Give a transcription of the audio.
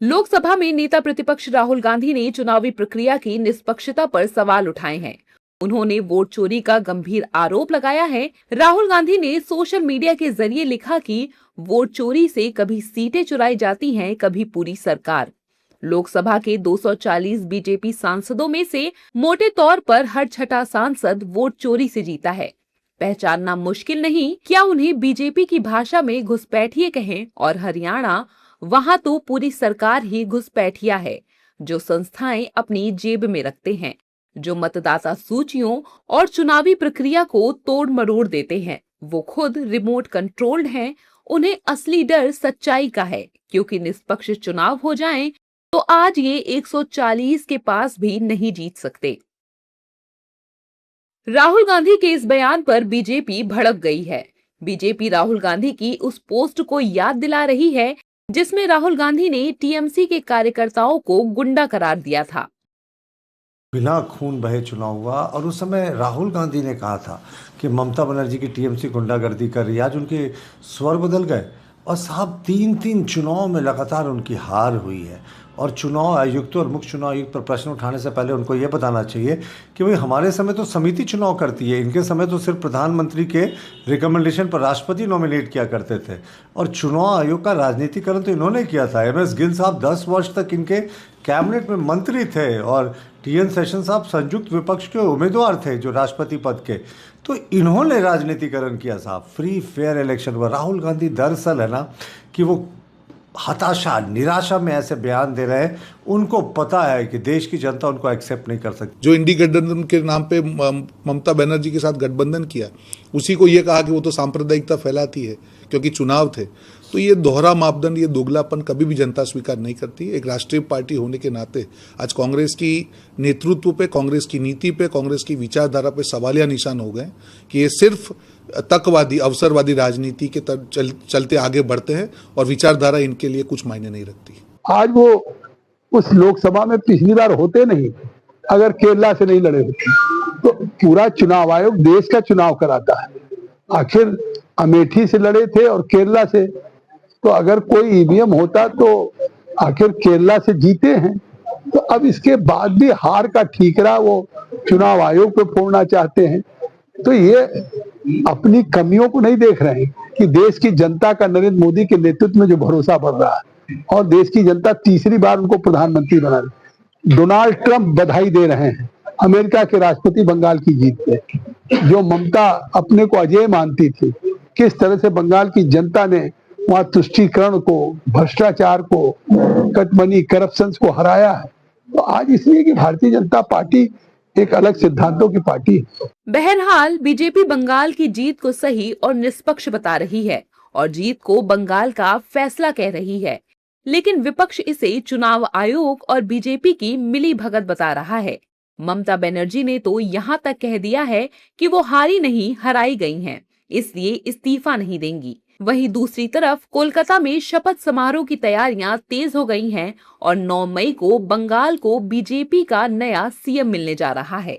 लोकसभा में नेता प्रतिपक्ष राहुल गांधी ने चुनावी प्रक्रिया की निष्पक्षता पर सवाल उठाए हैं। उन्होंने वोट चोरी का गंभीर आरोप लगाया है। राहुल गांधी ने सोशल मीडिया के जरिए लिखा कि वोट चोरी से कभी सीटें चुराई जाती हैं, कभी पूरी सरकार। लोकसभा के 240 बीजेपी सांसदों में से मोटे तौर पर हर छठा सांसद वोट चोरी से जीता है। पहचानना मुश्किल नहीं, क्या उन्हें बीजेपी की भाषा में घुसपैठिए कहें, और हरियाणा, वहां तो पूरी सरकार ही घुसपैठिया है, जो संस्थाएं अपनी जेब में रखते हैं, जो मतदाता सूचियों और चुनावी प्रक्रिया को तोड़ मरोड़ देते हैं। वो खुद रिमोट कंट्रोल्ड हैं। उन्हें असली डर सच्चाई का है, क्योंकि निष्पक्ष चुनाव हो जाएं तो आज ये 140 के पास भी नहीं जीत सकते। राहुल गांधी के इस बयान पर बीजेपी भड़क गई है। बीजेपी राहुल गांधी की उस पोस्ट को याद दिला रही है जिसमें राहुल गांधी ने टीएमसी के कार्यकर्ताओं को गुंडा करार दिया था। बिना खून बहे चुनाव हुआ और उस समय राहुल गांधी ने कहा था कि ममता बनर्जी की टीएमसी गुंडागर्दी कर रही है। आज उनके स्वर बदल गए और साहब 3 चुनाव में लगातार उनकी हार हुई है। और चुनाव आयुक्त और मुख्य चुनाव आयुक्त पर प्रश्न उठाने से पहले उनको ये बताना चाहिए कि भाई हमारे समय तो समिति चुनाव करती है, इनके समय तो सिर्फ प्रधानमंत्री के रिकमेंडेशन पर राष्ट्रपति नॉमिनेट किया करते थे। और चुनाव आयोग का राजनीतिकरण तो इन्होंने किया था। एमएस गिल साहब 10 वर्ष तक इनके कैबिनेट में मंत्री थे और टीएन सेशन साहब संयुक्त विपक्ष के उम्मीदवार थे जो राष्ट्रपति पद के। तो इन्होंने राजनीतिकरण किया साहब, फ्री फेयर इलेक्शन हुआ। राहुल गांधी दरअसल है ना कि वो हताशा निराशा में ऐसे बयान दे रहे हैं, उनको पता है कि देश की जनता उनको एक्सेप्ट नहीं कर सकती। जो इंडी गठबंधन के नाम पे ममता बनर्जी के साथ गठबंधन किया, उसी को ये कहा कि वो तो सांप्रदायिकता फैलाती है क्योंकि चुनाव थे। तो ये दोहरा मापदंड, ये दोगलापन कभी भी जनता स्वीकार नहीं करती। एक राष्ट्रीय पार्टी होने के नाते आज कांग्रेस की नेतृत्व पे, कांग्रेस की नीति पे, कांग्रेस की विचारधारा पे सवालिया निशान हो गए कि ये सिर्फ तकवादी अवसरवादी राजनीति के चलते आगे बढ़ते हैं और विचारधारा इनके लिए कुछ मायने नहीं रखती। आज वो उस लोकसभा में पिछली बार होते नहीं, अगर केरला से नहीं लड़े होते तो पूरा चुनाव आयोग देश का चुनाव कराता है। आखिर अमेठी से लड़े थे और केरला से, तो अगर कोई ईवीएम होता तो आखिर केरला से जीते हैं। तो अब इसके बाद भी हार का ठीकरा वो चुनाव आयोग पे फोड़ना चाहते हैं। तो ये अपनी कमियों को नहीं देख रहे हैं कि देश की जनता का नरेंद्र मोदी के नेतृत्व में जो भरोसा बढ़ रहा है और देश की जनता तीसरी बार उनको प्रधानमंत्री बना रही। डोनाल्ड ट्रंप बधाई दे रहे हैं अमेरिका के राष्ट्रपति बंगाल की जीत पे। जो ममता अपने को अजय मानती थी, किस तरह से बंगाल की जनता ने वहां तुष्टीकरण को, भ्रष्टाचार को, कट मनी, करप्शन को हराया है। तो आज इसलिए कि भारतीय जनता पार्टी एक अलग सिद्धांतों की पार्टी है। बहरहाल बीजेपी बंगाल की जीत को सही और निष्पक्ष बता रही है और जीत को बंगाल का फैसला कह रही है, लेकिन विपक्ष इसे चुनाव आयोग और बीजेपी की मिली भगत बता रहा है। ममता बनर्जी ने तो यहाँ तक कह दिया है कि वो हारी नहीं, हराई गई हैं, इसलिए इस्तीफा नहीं देंगी। वहीं दूसरी तरफ कोलकाता में शपथ समारोह की तैयारियां तेज हो गई हैं और 9 मई को बंगाल को बीजेपी का नया सीएम मिलने जा रहा है।